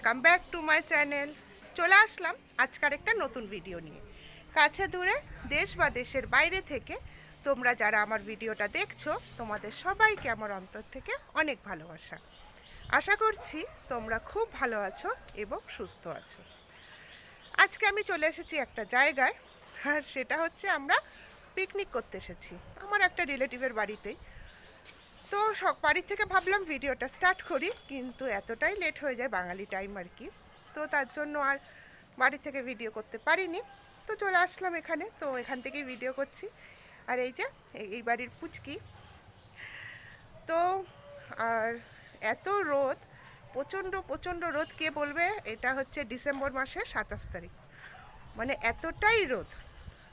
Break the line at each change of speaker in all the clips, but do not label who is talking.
Welcome back to my channel. চলে আসলাম আজকার একটা নতুন ভিডিও নিয়ে। কাছে দূরে দেশ বা দেশের বাইরে থেকে তোমরা যারা আমার ভিডিওটা দেখছো, তোমাদের সবাইকে আমার অন্তর থেকে অনেক ভালোবাসা। আশা করছি তোমরা খুব ভালো আছো এবং সুস্থ আছো। আজকে আমি চলে এসেছি একটা জায়গায়, আর সেটা হচ্ছে আমরা পিকনিক করতে এসেছি আমার একটা রিলেটিভের বাড়িতেই। তো বাড়ির থেকে ভাবলাম ভিডিওটা স্টার্ট করি, কিন্তু এতটাই লেট হয়ে যায় বাঙালি টাইম আর কি। তো তার জন্য আর বাড়ি থেকে ভিডিও করতে পারিনি। তো চলে আসলাম এখানে, তো এখান থেকেই ভিডিও করছি। আর এই যে এই বাড়ির পুচকি। তো আর এত রোদ, প্রচণ্ড প্রচণ্ড রোদ, কে বলবে এটা হচ্ছে ডিসেম্বর মাসের 27 তারিখ, মানে এতটাই রোদ।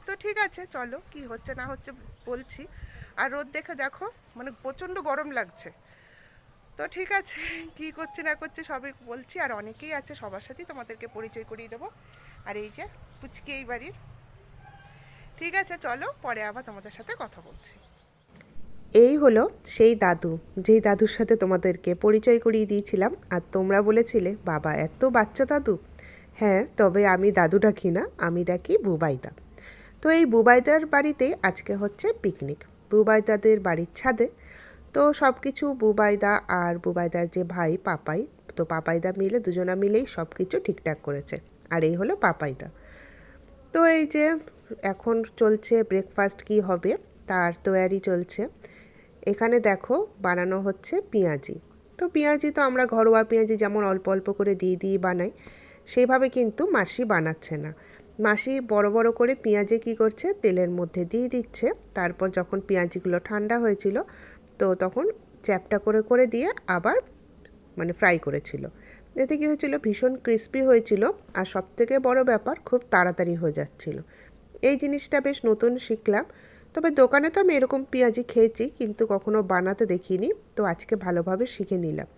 তো ঠিক আছে, চলো কি হচ্ছে না হচ্ছে বলছি। আর রোদ দেখে দেখো, মানে প্রচণ্ড গরম লাগছে। তো ঠিক আছে, কি করছি না করছি সবই বলছি। আর অনেকেই আছে, সবার সাথেই তোমাদেরকে পরিচয় করিয়ে দেবো। আর এই যে পুচকি এই বাড়ির। ঠিক আছে, চলো পরে আবার তোমাদের সাথে কথা বলছি। এই হলো সেই দাদু, যেই দাদুর সাথে তোমাদেরকে পরিচয় করিয়ে দিয়েছিলাম। আর তোমরা বলেছিলে বাবা এত বাচ্চা দাদু। হ্যাঁ, তবে আমি দাদু ডাকি না, আমি ডাকি বুবাইদা। তো এই বুবাইদার বাড়িতেই আজকে হচ্ছে পিকনিক, বুবাইদাদের বাড়ির ছাদে। তো সব কিছু বুবাইদা আর বুবাইদার যে ভাই পাপাই, তো পাপাইদা মিলে দুজনা মিলেই সব কিছু ঠিকঠাক করেছে। আর এই হলো পাপাইদা। তো এই যে এখন চলছে ব্রেকফাস্ট কি হবে তার তৈয়ারি চলছে। এখানে দেখো বানানো হচ্ছে পেঁয়াজি। তো পেঁয়াজি তো আমরা ঘরোয়া পেঁয়াজি যেমন অল্প অল্প করে দিয়ে দিয়ে বানাই, সেইভাবে কিন্তু মাসি বানাচ্ছে না। মাসি বড় বড় করে পেঁয়াজি কী করছে, তেলের মধ্যে দিয়ে দিচ্ছে। তারপর যখন পেঁয়াজিগুলো ঠান্ডা হয়েছিল, তো তখন চ্যাপটা করে করে দিয়ে আবার মানে ফ্রাই করেছিল। এতে কী হয়েছিল, ভীষণ ক্রিস্পি হয়েছিল। আর সবথেকে বড় ব্যাপার, খুব তাড়াতাড়ি হয়ে যাচ্ছিল। এই জিনিসটা বেশ নতুন শিখলাম। তবে দোকানে তো আমি এরকম পেঁয়াজি খেয়েছি, কিন্তু কখনো বানাতে দেখিনি। তো আজকে ভালোভাবে শিখে নিলাম।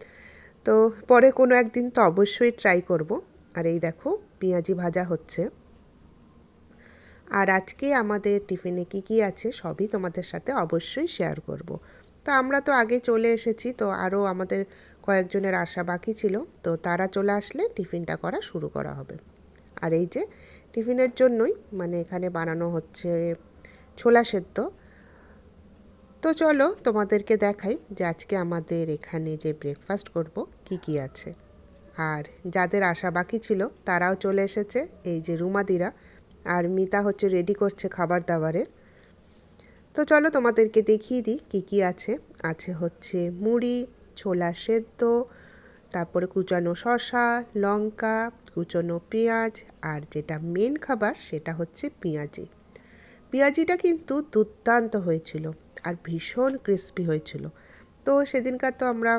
তো পরে কোনো একদিন তো অবশ্যই ট্রাই করব। আর এই দেখো পেঁয়াজি ভাজা হচ্ছে। আর আজকে আমাদের টিফিনে কী কী আছে সবই তোমাদের সাথে অবশ্যই শেয়ার করব। তো আমরা তো আগে চলে এসেছি, তো আরও আমাদের কয়েকজনের আসা বাকি ছিল। তো তারা চলে আসলে টিফিনটা করা শুরু করা হবে। আর এই যে টিফিনের জন্যই মানে এখানে বানানো হচ্ছে ছোলা সেদ্ধ। তো চলো তোমাদেরকে দেখাই যে আজকে আমাদের এখানে যে ব্রেকফাস্ট করব কি কি আছে। আর যাদের আসা বাকি ছিল তারাও চলে এসেছে, এই যে রুমাদিরা। আর মিতা হচ্ছে রেডি করছে খাবার দাবারের। তো চলো তোমাদেরকে দেখিয়ে দিই কী কী আছে। আছে হচ্ছে মুড়ি, ছোলা সেদ্ধ, তারপরে কুচানো শসা, লঙ্কা, কুচানো পেঁয়াজ, আর যেটা মেন খাবার সেটা হচ্ছে পেঁয়াজি। পেঁয়াজিটা কিন্তু দুর্দান্ত হয়েছিল আর ভীষণ ক্রিস্পি হয়েছিল। তো সেদিনকার তো আমরা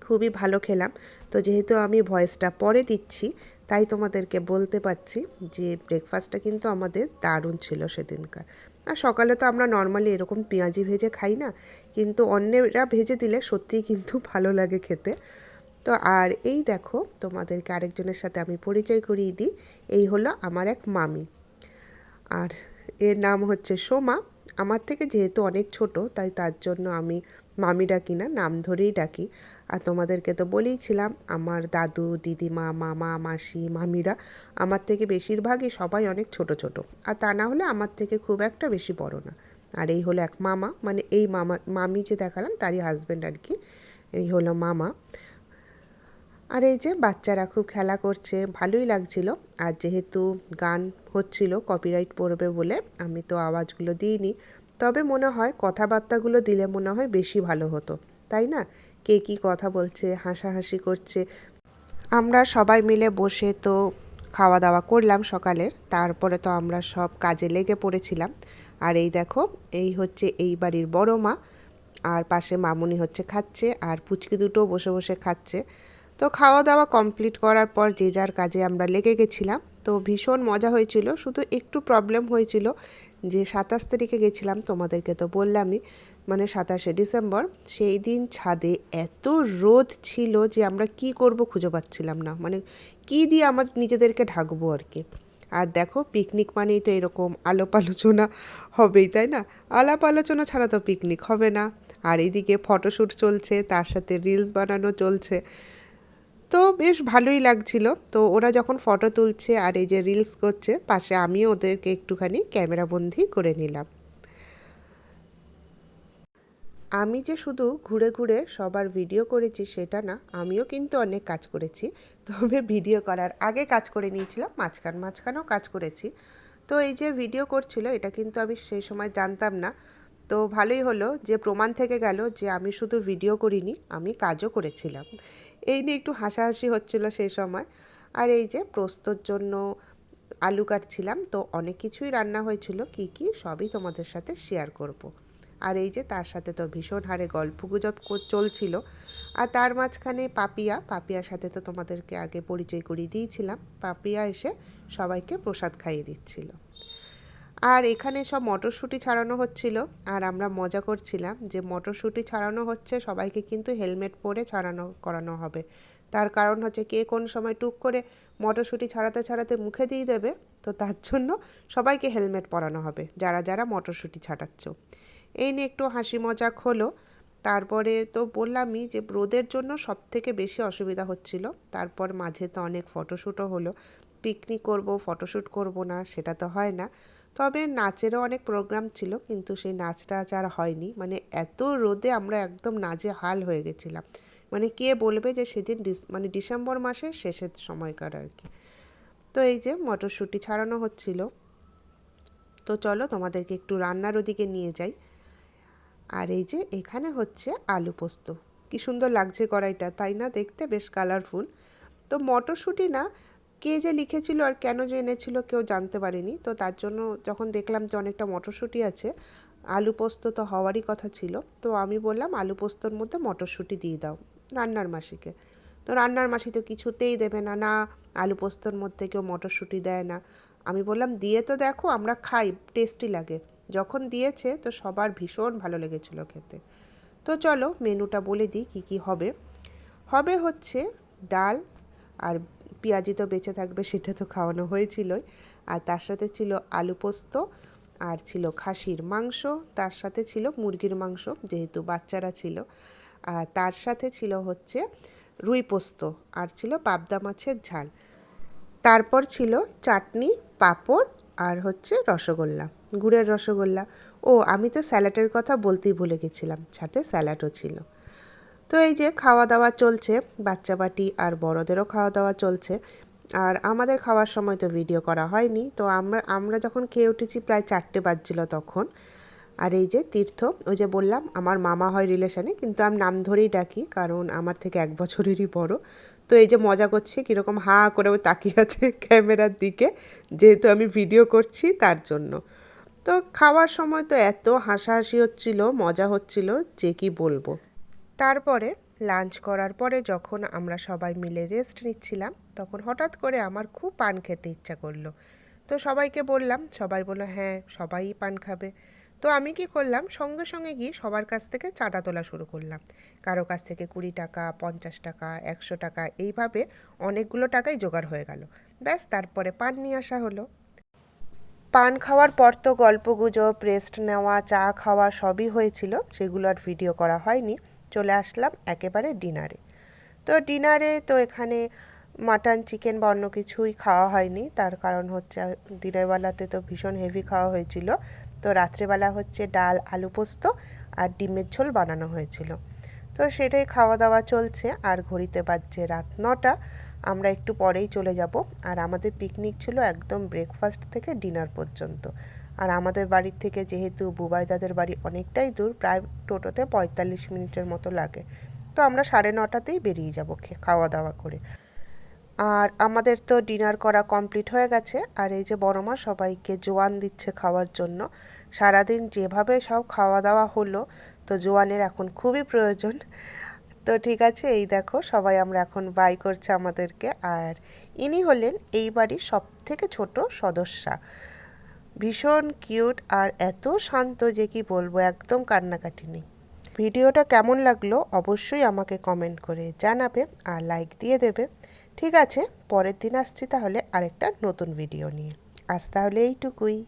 খুবই ভালো খেলাম। তো যেহেতু আমি ভয়েসটা পরে দিচ্ছি, তাই তোমাদেরকে বলতে পারছি যে ব্রেকফাস্টটা কিন্তু আমাদের দারুণ ছিল সেদিনকার। আর সকালে তো আমরা নর্মালি এরকম পেঁয়াজি ভেজে খাই না, কিন্তু অন্যেরা ভেজে দিলে সত্যিই কিন্তু ভালো লাগে খেতে। তো আর এই দেখো তোমাদেরকে আরেকজনের সাথে আমি পরিচয় করিয়ে দিই। এই হলো আমার এক মামি, আর এর নাম হচ্ছে সোমা। আমার থেকে যেহেতু অনেক ছোট, তাই তার জন্য আমি মামি ডাকি না, নাম ধরেই ডাকি। আর তোমাদেরকে তো বলেইছিলাম আমার দাদু, দিদিমা, মামা, মাসি, মামিরা আমার থেকে বেশিরভাগই সবাই অনেক ছোট ছোট। আর তা না হলে আমার থেকে খুব একটা বেশি বড় না। আর এই হলো এক মামা, মানে এই মামি যে দেখালাম তারই হাজব্যান্ড আর কি। এই হলো মামা। আর এই যে বাচ্চারা খুব খেলা করছে, ভালোই লাগছিল। আর যেহেতু গান হচ্ছিল কপিরাইট পড়বে বলে আমি তো আওয়াজগুলো দিইনি। তবে মনে হয় কথাবার্তাগুলো দিলে মনে হয় বেশি ভালো হতো, তাই না? কে কী কথা বলছে, হাসাহাসি করছে। আমরা সবাই মিলে বসে তো খাওয়া দাওয়া করলাম সকালের, তারপরে তো আমরা সব কাজে লেগে পড়েছিলাম। আর এই দেখো, এই হচ্ছে এই বাড়ির বড় মা, আর পাশে মামুনি হচ্ছে খাচ্ছে, আর পুচকি দুটো বসে বসে খাচ্ছে। তো খাওয়া দাওয়া কমপ্লিট করার পর যে যার কাজে আমরা লেগে গেছিলাম। তো ভীষণ মজা হয়েছিল, শুধু একটু প্রবলেম হয়েছিল যে 27 তারিখে গেছিলাম, তোমাদেরকে তো বললামই, মানে 27শে ডিসেম্বর। সেই দিন ছাদে এত রোদ ছিল যে আমরা কি করব খুঁজে পাচ্ছিলাম না, মানে কি দিয়ে আমার নিজেদেরকে ঢাকবো আর কি। আর দেখো পিকনিক মানেই তো এরকম আলাপ আলোচনা হবেই, তাই না? আলাপ আলোচনা ছাড়া তো পিকনিক হবে না। আর এইদিকে ফটোশ্যুট চলছে, তার সাথে রিলস বানানো চলছে। তো তো বেশ ভালোই লাগছিল। তো ওরা যখন ফটো তুলছে আর এই যে রিলস করছে, পাশে আমিও ওদেরকে একটুখানি ক্যামেরাবন্দি করে নিলাম। আমি যে শুধু ঘুরে ঘুরে সবার ভিডিও করেছি সেটা না, আমিও কিন্তু অনেক কাজ করেছি। তবে ভিডিও করার আগে কাজ করে নিয়েছিলাম, মাঝখানেও কাজ করেছি। তো এই যে ভিডিও করছিল এটা কিন্তু আমি সেই সময় জানতাম না। তো ভালোই হলো যে প্রমাণ থেকে গেল যে আমি শুধু ভিডিও করিনি, আমি কাজও করেছিলাম। এই নিয়ে একটু হাসাহাসি হচ্ছিল সেই সময়। আর এই যে পোস্তর জন্য আলু কাটছিলাম, তো অনেক কিছুই রান্না হয়েছিল, কি কি সবই তোমাদের সাথে শেয়ার করব। আর এই যে তার সাথে তো ভীষণ হারে গল্পগুজব চলছিল। আর তার মাঝখানে পাপিয়ার সাথে তো তোমাদেরকে আগে পরিচয় করিয়ে দিয়েছিলাম। পাপিয়া এসে সবাইকে প্রসাদ খাইয়ে দিচ্ছিল। আর এখানে সব মটরশুঁটি ছাড়ানো হচ্ছিল, আর আমরা মজা করছিলাম যে মটরশুঁটি ছাড়ানো হচ্ছে, সবাইকে কিন্তু হেলমেট পরে করানো হবে। তার কারণ হচ্ছে কে কোন সময় টুক করে মটরশুঁটি ছাড়াতে ছাড়াতে মুখে দিয়ে দেবে, তো তার জন্য সবাইকে হেলমেট পরানো হবে যারা যারা মটরশুঁটি ছাড়াচ্ছ। এই নিয়ে একটু হাসি মজাক হলো। তারপরে তো বললামই যে রোদের জন্য সবথেকে বেশি অসুবিধা হচ্ছিল। তারপর মাঝে তো অনেক ফটোশ্যুটও হলো। পিকনিক করব, ফটোশ্যুট করব না সেটা তো হয় না। তবে নাচেরও অনেক প্রোগ্রাম ছিল, কিন্তু সেই নাচটা আর হয়নি। মানে এত রোদে আমরা একদম নাজেহাল হয়ে গেছিলাম। মানে কে বলবে যে সেদিন ডিসেম্বর মাসের শেষের সময়কার আর কি। তো এই যে মটরশুঁটি ছাড়ানো হচ্ছিল। তো চলো তোমাদেরকে একটু রান্নার ওদিকে নিয়ে যাই। আর এই যে এখানে হচ্ছে আলু পোস্ত। কি সুন্দর লাগছে কড়াইটা, তাই না? দেখতে বেশ কালারফুল। তো মটরশুঁটি না, কে যে লিখেছিল আর কেন যে এনেছিল কেউ জানতে পারেনি। তো তার জন্য যখন দেখলাম যে অনেকটা মটরশুঁটি আছে, আলু পোস্ত তো হওয়ারই কথা ছিল, তো আমি বললাম আলু পোস্তর মধ্যে মটরশুঁটি দিয়ে দাও রান্নার মাসিকে। তো রান্নার মাসি তো কিছুতেই দেবে না, না আলু পোস্তর মধ্যে কেউ মটরশুঁটি দেয় না। আমি বললাম দিয়ে তো দেখো, আমরা খাই, টেস্টি লাগে। যখন দিয়েছে তো সবার ভীষণ ভালো লেগেছিল খেতে। তো চলো মেনুটা বলে দিই কী কী হবে। হবে হচ্ছে ডাল, আর পেঁয়াজি তো বেঁচে থাকবে, সেটা তো খাওয়ানো হয়েছিলই। আর তার সাথে ছিল আলু পোস্ত, আর ছিল খাসির মাংস, তার সাথে ছিল মুরগির মাংস যেহেতু বাচ্চারা ছিল। আর তার সাথে ছিল হচ্ছে রুই পোস্ত, আর ছিল পাবদা মাছের ঝাল। তারপর ছিল চাটনি, পাঁপড়, আর হচ্ছে রসগোল্লা, গুড়ের রসগোল্লা। ও আমি তো স্যালাডের কথা বলতেই ভুলে গেছিলাম, সাথে স্যালাডও ছিল। তো এই যে খাওয়া দাওয়া চলছে, বাচ্চা বাটি আর বড়দেরও খাওয়া দাওয়া চলছে। আর আমাদের খাওয়ার সময় তো ভিডিও করা হয়নি। তো আমরা যখন খেয়ে উঠেছি প্রায় 4টে বাজছিল তখন। আর এই যে তীর্থ, ওই যে বললাম আমার মামা হয় রিলেশানে, কিন্তু আমি নাম ধরেই ডাকি কারণ আমার থেকে 1 বছরেরই বড়। তো এই যে মজা করছে, কীরকম হাঁ করে ও তাকিয়ে আছে ক্যামেরার দিকে, যেহেতু আমি ভিডিও করছি তার জন্য। তো খাওয়ার সময় তো এত হাসাহাসি হচ্ছিল, মজা হচ্ছিল যে কি বলবো। তারপরে লাঞ্চ করার পরে যখন আমরা সবাই মিলে রেস্ট নিচ্ছিলাম, তখন হঠাৎ করে আমার খুব পান খেতে ইচ্ছা করলো। তো সবাইকে বললাম, সবাই বললো হ্যাঁ সবাই পান খাবে। তো আমি কি করলাম, সঙ্গে সঙ্গে গিয়ে সবার কাছ থেকে চাঁদা তোলা শুরু করলাম। কারো কাছ থেকে 20 টাকা, 50 টাকা, 100 টাকা, এইভাবে অনেকগুলো টাকাই জোগাড় হয়ে গেল। ব্যাস তারপরে পান নিয়ে আসা হলো। পান খাওয়ার পর তো গল্পগুজব, রেস্ট নেওয়া, চা খাওয়া সবই হয়েছিল, সেগুলো আর ভিডিও করা হয়নি। চলে আসলাম একেবারে ডিনারে। তো ডিনারে তো এখানে মাটন, চিকেন বা অন্য কিছুই খাওয়া হয়নি। তার কারণ হচ্ছে দিনের বেলাতে তো ভীষণ হেভি খাওয়া হয়েছিল। তো রাত্রেবেলা হচ্ছে ডাল, আলু পোস্ত আর ডিমের ঝোল বানানো হয়েছিল। তো সেটাই খাওয়া দাওয়া চলছে, আর ঘড়িতে বাজছে রাত 9টা। আমরা একটু পরেই চলে যাব। আর আমাদের পিকনিক ছিল একদম ব্রেকফাস্ট থেকে ডিনার পর্যন্ত। আর আমাদের বাড়ির থেকে যেহেতু বুবাইদাদের বাড়ি অনেকটাই দূর, প্রায় টোটোতে 45 মিনিটের মতো লাগে। তো আমরা 9:30তেই বেরিয়ে যাব খাওয়া দাওয়া করে। আর আমাদের তো ডিনার করা কমপ্লিট হয়ে গেছে। আর এই যে বড় মা সবাইকে জোয়ান দিচ্ছে খাওয়ার জন্য। সারাদিন যেভাবে সব খাওয়া দাওয়া হলো, তো জোয়ানের এখন খুবই প্রয়োজন। তো ঠিক আছে, এই দেখো সবাই আমরা এখন বাই করছে আমাদেরকে। আর ইনি হলেন এই বাড়ির সবথেকে ছোট সদস্যা। ভীষণ কিউট আর এত শান্ত যে কি বলবো, একদম কান্নাকাটি নেই। ভিডিওটা কেমন লাগলো অবশ্যই আমাকে কমেন্ট করে জানাবে, আর লাইক দিয়ে দেবে। ঠিক আছে, পরের দিন আসছি তাহলে আরেকটা নতুন ভিডিও নিয়ে। আজ তাহলে এইটুকুই।